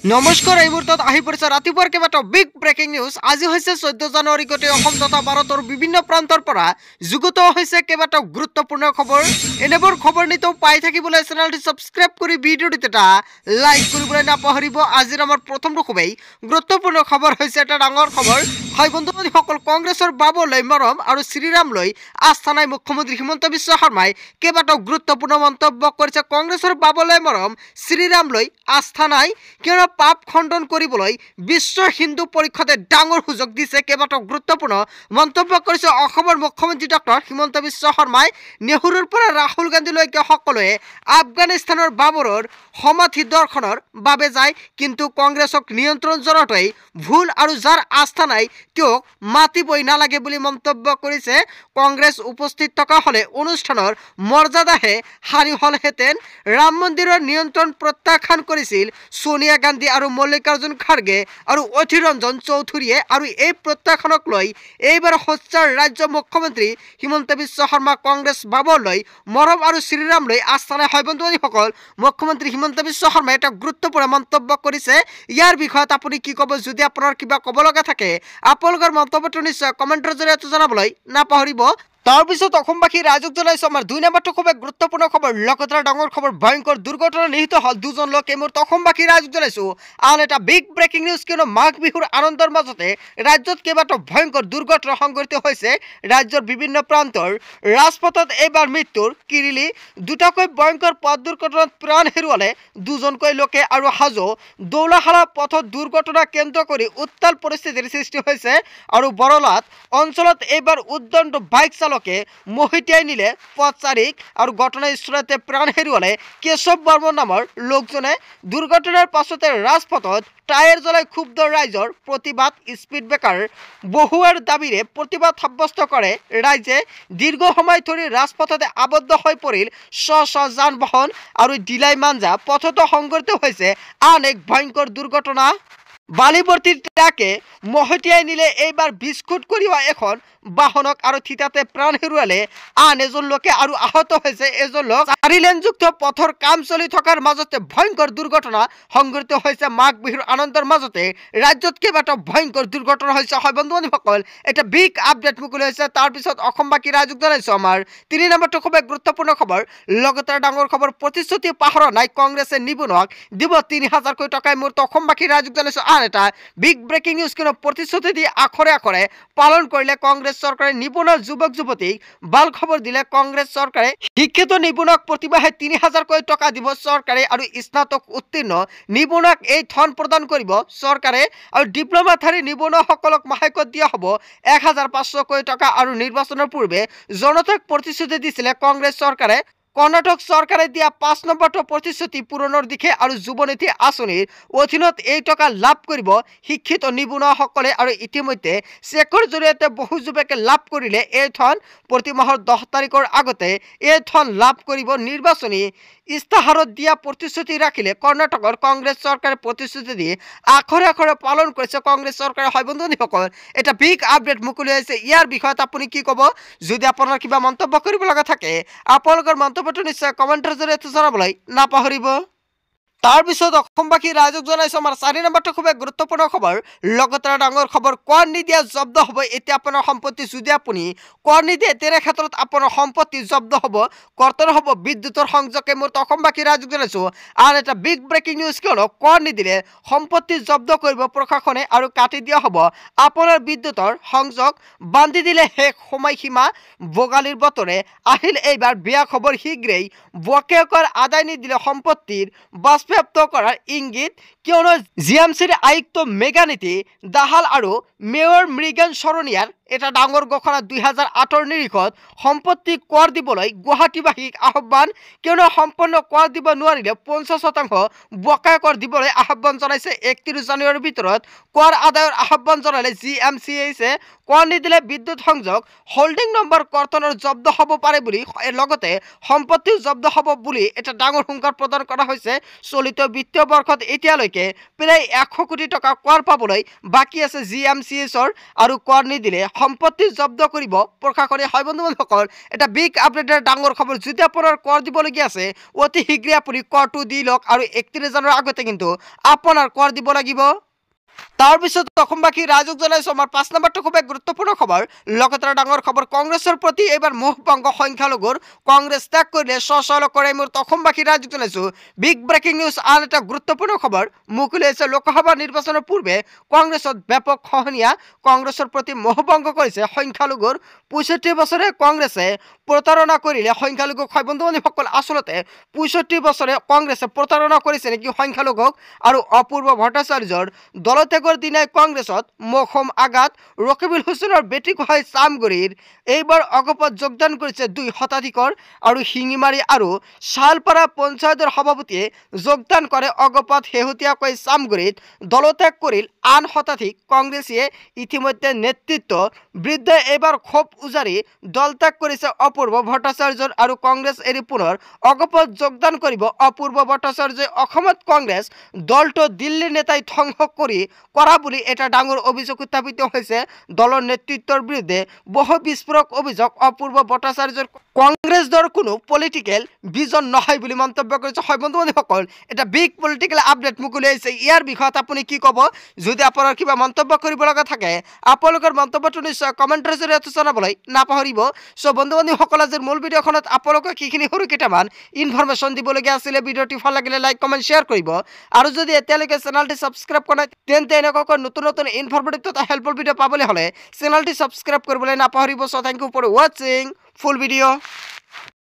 নমস্কাৰ এই মুহূৰ্তত আহি পৰিছে ৰাতিপুৱাৰ কেইবাটাও বিগ ব্ৰেকিং নিউজ। আজি হৈছে 14 জানুৱাৰী গোটেই অসম তথা ভাৰতৰ বিভিন্ন প্ৰান্তৰ পৰা যুগুত হৈছে কেইবাটাও গুৰুত্বপূৰ্ণ খবৰ। এনেবোৰ খবৰ নিতৌ পাই থাকিবলৈ চেনেলটি সাবস্ক্ৰাইব কৰি ভিডিঅ'টো এটা লাইক কৰিবলৈ নাপাহৰিব। আজিৰ আমাৰ প্ৰথমটো খুবেই গুৰুত্বপূৰ্ণ খবৰ হৈছে এটা ডাঙৰ খবৰ। হয় বন্ধুসকল, কংগ্ৰেছৰ বাবুলৈ মৰম আৰু শ্ৰীৰামলৈ আস্থা নাই। মুখ্যমন্ত্ৰী হিমন্ত বিশ্ব শৰ্মাই কেইবাটাও গুৰুত্বপূৰ্ণ মন্তব্য কৰিছে। কংগ্ৰেছৰ বাবুলৈ মৰম শ্ৰীৰামলৈ আস্থা নাই, কিয়নো পাপ খণ্ডন কৰিবলৈ বিশ্ব হিন্দু পৰিষদে ডাঙৰ সুযোগ দিছে। কেইবাটাও গুৰুত্বপূৰ্ণ মন্তব্য কৰিছে অসমৰ মুখ্যমন্ত্ৰী ডক্টৰ হিমন্ত বিশ্ব শৰ্মাই। নেহৰুৰ পৰা ৰাহুল গান্ধীলৈকে সকলোৱে আফগানিস্তানৰ বাবৰৰ সমাধি দৰ্শনৰ বাবে যায়, কিন্তু কংগ্ৰেছক নিয়ন্ত্ৰণ জনাটোৱেই ভুল আৰু যাৰ আস্থা নাই তেওঁক মাতিবই নালাগে বুলি মন্তব্য কৰিছে। কংগ্ৰেছ উপস্থিত থকা হলে অনুষ্ঠানৰ মৰ্যাদাহে হানি হলহেঁতেন। ৰাম মন্দিৰৰ নিয়ন্ত্ৰণ প্ৰত্যাখ্যান কৰিছিল সোনিয়া গান্ধী আৰু মল্লিকাৰ্জুন খাৰ্গে আৰু অধীৰ ৰঞ্জন চৌধুৰীয়ে, আৰু এই প্ৰত্যাখ্যানক লৈ এইবাৰ সোচ্চাৰ ৰাজ্য মুখ্যমন্ত্ৰী হিমন্ত বিশ্ব শৰ্মা। কংগ্ৰেছ বাবুলৈ মৰম আৰু শ্ৰীৰামলৈ আস্থা নাই। হয় বন্ধুসকল, মুখ্যমন্ত্ৰী হিমন্ত বিশ্ব শৰ্মাই এটা গুৰুত্বপূৰ্ণ মন্তব্য কৰিছে। ইয়াৰ বিষয়ত আপুনি কি ক'ব? যদি আপোনাৰ কিবা ক'ব লগা থাকে আপোনালোকৰ মন্তব্যটো নিশ্চয় কমেণ্টৰ জৰিয়তে জনাবলৈ নাপাহৰিব। তাৰপিছত অসমবাসী ৰাইজক জনাইছো আমাৰ 2 নম্বৰটো খুব গুৰুত্বপূৰ্ণ খবৰ। লগতে ডাঙৰ খবৰ, ভয়ংকৰ দুৰ্ঘটনা নিহিত হল 2জন লোক। এই মুহূৰ্তত অসমবাসী ৰাইজক জনাইছো আন এটা বিগ ব্ৰেকিং নিউজ, কিয়নো মাঘ বিহুৰ আনন্দৰ মাজতে ৰাজ্যত কেইবাটাও ভয়ংকৰ দুৰ্ঘটনা সংঘটিত হৈছে। ৰাজ্যৰ বিভিন্ন প্ৰান্তৰ ৰাজপথত এইবাৰ মৃত্যুৰ কিৰিলি। দুটাকৈ ভয়ংকৰ পথ দুৰ্ঘটনাত প্ৰাণ হেৰুৱালে 2জনকৈ লোকে, আৰু হাজো দৌলাহাৰা পথত দুৰ্ঘটনা কেন্দ্ৰ কৰি উত্তাল পৰিস্থিতিৰ সৃষ্টি হৈছে। আৰু বৰলাট অঞ্চলত এইবাৰ উদ্দণ্ড বাইক চালকে মহিটিয়াই নিলে পথচাৰীক, আৰু ঘটনাস্থলতে প্ৰাণ হেৰুৱালে কেশৱ বৰ্মন নামৰ লোকজনে। দুৰ্ঘটনাৰ পাছতে ৰাজপথত টায়াৰ জ্বলাই ক্ষুব্ধ ৰাইজৰ প্ৰতিবাদ। স্পীড ব্ৰেকাৰ বহুৱাৰ দাবীৰে প্ৰতিবাদ সাব্যস্ত কৰে ৰাইজে। দীৰ্ঘ সময় ধৰি ৰাজপথতে আবদ্ধ হৈ পৰিল শ যান বাহন, আৰু ডিলাই মাঞ্জা পথতো সংঘটিত হৈছে আন এক ভয়ংকৰ দুৰ্ঘটনা। বালিভৰ্তি ট্ৰাকে মহতিয়াই নিলে এইবাৰ বিস্কুট কঢ়িওৱা এখন বাহনক, আৰু থিতাতে প্ৰাণ হেৰুৱালে আন এজন লোকে, আৰু আহত হৈছে এজন লোক। 4 লেনযুক্ত পথৰ কাম চলি থকাৰ মাজতে ভয়ংকৰ দুৰ্ঘটনা সংঘটিত হৈছে। মাঘ বিহুৰ আনন্দৰ মাজতে ৰাজ্যত কেইবাটাও ভয়ংকৰ দুৰ্ঘটনা হৈছে। হয় বন্ধুসকল, এটা বিগ আপডেট মুকলি হৈছে। তাৰপিছত অসমবাসী ৰাইজক জনাইছো আমাৰ 3 নম্বৰটো খুব গুৰুত্বপূৰ্ণ খবৰ। লগতে ডাঙৰ খবৰ, প্ৰতিশ্ৰুতি পাহৰা নাই কংগ্ৰেছে, নিবনুৱাক দিব 3000কৈ টকা। মোৰ অসমবাসী ৰাইজক জনাইছো আন এটা বিগ ব্ৰেকিং নিউজ, কিয়নো প্ৰতিশ্ৰুতি দি আখৰে আখৰে পালন কৰিলে কংগ্ৰেছ চৰকাৰে। নিবনুৱা যুৱক যুৱতীক ভাল খবৰ দিলে কংগ্ৰেছ চৰকাৰে। শিক্ষিত নিবনুৱাক প্ৰতিমাহে 3000কৈ টকা দিব চৰকাৰে, আৰু স্নাতক উত্তীৰ্ণ নিবনুৱাক এই ধন প্ৰদান কৰিব চৰকাৰে। আৰু ডিপ্ল'মাধাৰী নিবনুৱাসকলক মাহেকত দিয়া হ'ব 1500কৈ টকা। আৰু নিৰ্বাচনৰ পূৰ্বে জনতাক প্ৰতিশ্ৰুতি দিছিলে কংগ্ৰেছ চৰকাৰে। কৰ্ণাটক চৰকাৰে দিয়া 5 নম্বৰটো প্ৰতিশ্ৰুতি পূৰণৰ দিশে, আৰু যুৱনীতি আঁচনিৰ অধীনত এই টকা লাভ কৰিব শিক্ষিত নিবনুৱাসকলে। আৰু ইতিমধ্যে চেকৰ জৰিয়তে বহু যুৱকে লাভ কৰিলে এই ধন। প্ৰতি মাহৰ 10 তাৰিখৰ আগতে এই ধন লাভ কৰিব। নিৰ্বাচনী ইস্তাহাৰত দিয়া প্ৰতিশ্ৰুতি ৰাখিলে কৰ্ণাটকৰ কংগ্ৰেছ চৰকাৰে। প্ৰতিশ্ৰুতি দি আখৰে আখৰে পালন কৰিছে কংগ্ৰেছ চৰকাৰে। হয় বন্ধুসকল, এটা বিগ আপডেট মুকলি হৈছে। ইয়াৰ বিষয়ত আপুনি কি ক'ব? যদি আপোনাৰ কিবা মন্তব্য কৰিব লগা থাকে আপোনালোকৰ মন্তব্যটো নিশ্চয় কমেণ্টৰ জৰিয়তে জনাবলৈ নাপাহৰিব। তাৰপিছত অসমবাসী ৰাইজক জনাইছো আমাৰ 4 নম্বৰটো খুব গুৰুত্বপূৰ্ণ খবৰ। লগতে ডাঙৰ খবৰ, কৰ নিদিয়া জব্দ হ'ব এতিয়া আপোনাৰ সম্পত্তি। যদি আপুনি কৰ নিদিয়ে তেনে ক্ষেত্ৰত আপোনাৰ সম্পত্তি জব্দ হ'ব, কৰ্তন হ'ব বিদ্যুতৰ সংযোগে। মোৰ অসমবাসী ৰাইজক জনাইছো আন এটা বিগ ব্ৰেকিং নিউজ, কিয়নো কৰ নিদিলে সম্পত্তি জব্দ কৰিব প্ৰশাসনে, আৰু কাটি দিয়া হ'ব আপোনাৰ বিদ্যুতৰ সংযোগ। বান্ধি দিলে শেষ সময়সীমা। ভোগালীৰ বতৰে আহিল এইবাৰ বেয়া খবৰ। শীঘ্ৰেই বকেয়া কৰ আদায় নিদিলে সম্পত্তিৰ বাজেয়াপ্ত কৰাৰ ইংগিত, কিয়নো জিএমচিৰ আয়ুক্ত মেঘানীতি দাহাল আৰু মেয়ৰ মৃগেন শৰণীয়াৰ এটা ডাঙৰ ঘোষণা। 2008ৰ নিৰিখত সম্পত্তি কৰ দিবলৈ গুৱাহাটীবাসীক আহ্বান, কিয়নো সম্পূৰ্ণ কৰ দিব নোৱাৰিলে 50% বকেয়া কৰ দিবলৈ আহ্বান জনাইছে। 31 জানুৱাৰীৰ ভিতৰত কৰ আদায়ৰ আহ্বান জনালে জিএমচিএইচে। কৰ নিদিলে বিদ্যুৎ সংযোগ, হোল্ডিং নম্বৰ কৰ্তনৰ জব্দ হ'ব পাৰে বুলি, লগতে সম্পত্তিও জব্দ হ'ব বুলি এটা ডাঙৰ হুংকাৰ প্ৰদান কৰা হৈছে। চলিত বিত্তীয় বৰ্ষত এতিয়ালৈকে প্ৰায় 100 কোটি টকা কৰ পাবলৈ বাকী আছে। GMCHৰ আৰু কৰ নিদিলে সম্পত্তি জব্দ কৰিব প্ৰশাসনে। হয় বন্ধু বান্ধৱসকল, এটা বিগ আপডেটৰ ডাঙৰ খবৰ। যদি আপোনাৰ কৰ দিবলগীয়া আছে অতি শীঘ্ৰে আপুনি কৰটো দি লওক আৰু 31 জানুৱাৰীৰ আগতে কিন্তু আপোনাৰ কৰ দিব লাগিব। তাৰপিছত অসমবাসী ৰাইজক জনাইছো আমাৰ 5 নম্বৰটো খুব গুৰুত্বপূৰ্ণ খবৰ। লগতে ডাঙৰ খবৰ, কংগ্ৰেছৰ প্ৰতি এইবাৰ মোহভংগ সংখ্যালঘুৰ, কংগ্ৰেছ ত্যাগ কৰিলে স্বশালকৰ। এই মুহূৰ্তত অসমবাসী ৰাইজক জনাইছো বিগ ব্ৰেকিং নিউজ। আন এটা গুৰুত্বপূৰ্ণ খবৰ মুকলি হৈছে। লোকসভা নিৰ্বাচনৰ পূৰ্বে কংগ্ৰেছত ব্যাপক খহনীয়া, কংগ্ৰেছৰ প্ৰতি মোহভংগ কৰিছে সংখ্যালঘুৰ। 65 বছৰে কংগ্ৰেছে প্ৰতাৰণা কৰিলে সংখ্যালঘুক। হয় বন্ধু বান্ধৱসকল, আচলতে 65 বছৰে কংগ্ৰেছে প্ৰতাৰণা কৰিছে নেকি সংখ্যালঘুক। আৰু অপূৰ্ব ভট্টাচাৰ্যৰ দলত্যাগৰ দিনাই কংগ্ৰেছত মহম আঘাত। ৰকিবুল হুছেইনৰ বেটী হয় চামগুৰিৰ এইবাৰ অগপত যোগদান কৰিছে 2 শতাধিকৰ। আৰু শিঙিমাৰী আৰু শালপাৰা পঞ্চায়তৰ সভাপতিয়ে যোগদান কৰে অগপত। শেহতীয়াকৈ চামগুৰিত দলত্যাগ কৰিল আন শতাধিক কংগ্ৰেছীয়ে। ইতিমধ্যে নেতৃত্ব বৃদ্ধে এইবাৰ ক্ষোভ উজাৰি দলত্যাগ কৰিছে অপূৰ্ব ভট্টাচাৰ্যৰ। আৰু কংগ্ৰেছ এৰি পুনৰ অগপত যোগদান কৰিব অপূৰ্ব ভট্টাচাৰ্যই। অসমত কংগ্ৰেছ দলটো দিল্লীৰ নেতাই ধ্বংস কৰা বুলি এটা ডাঙৰ অভিযোগ উত্থাপিত হৈছে দলৰ নেতৃত্বৰ বিৰুদ্ধে। বহু বিস্ফোৰক অভিযোগ অপূৰ্ব ভট্টাচাৰ্যৰ কংগ্ৰেছ দলৰ কোনো পলিটিকেল ভিজন নহয় বুলি মন্তব্য কৰিছে। হয় বন্ধু বান্ধৱসকল, এটা বিগ পলিটিকেল আপডেট মুকলি হৈছে। ইয়াৰ বিষয়ত আপুনি কি ক'ব? যদি আপোনাৰ কিবা মন্তব্য কৰিব লগা থাকে আপোনালোকৰ মন্তব্যটো নিশ্চয় কমেণ্টৰ জৰিয়তে জনাবলৈ নাপাহৰিব। চ' বন্ধু বান্ধৱসকল, আজিৰ মূল ভিডিঅ'খনত আপোনালোকক সেইখিনি সৰু কেইটামান ইনফৰমেশ্যন দিবলগীয়া আছিলে। ভিডিঅ'টি ভাল লাগিলে লাইক কমেণ্ট শ্বেয়াৰ কৰিব। আৰু যদি এতিয়ালৈকে চেনেলটি ছাবস্ক্ৰাইব কৰা নাই তেন্তে এনেকুৱাকৈ নতুন নতুন ইনফৰমেটিভ তথা হেল্পফুল ভিডিঅ' পাবলৈ হ'লে চেনেলটি ছাবস্ক্ৰাইব কৰিবলৈ নাপাহৰিব। চ' থেংক ইউ ফৰ ৱাচিং ফুল ভিডিঅ'।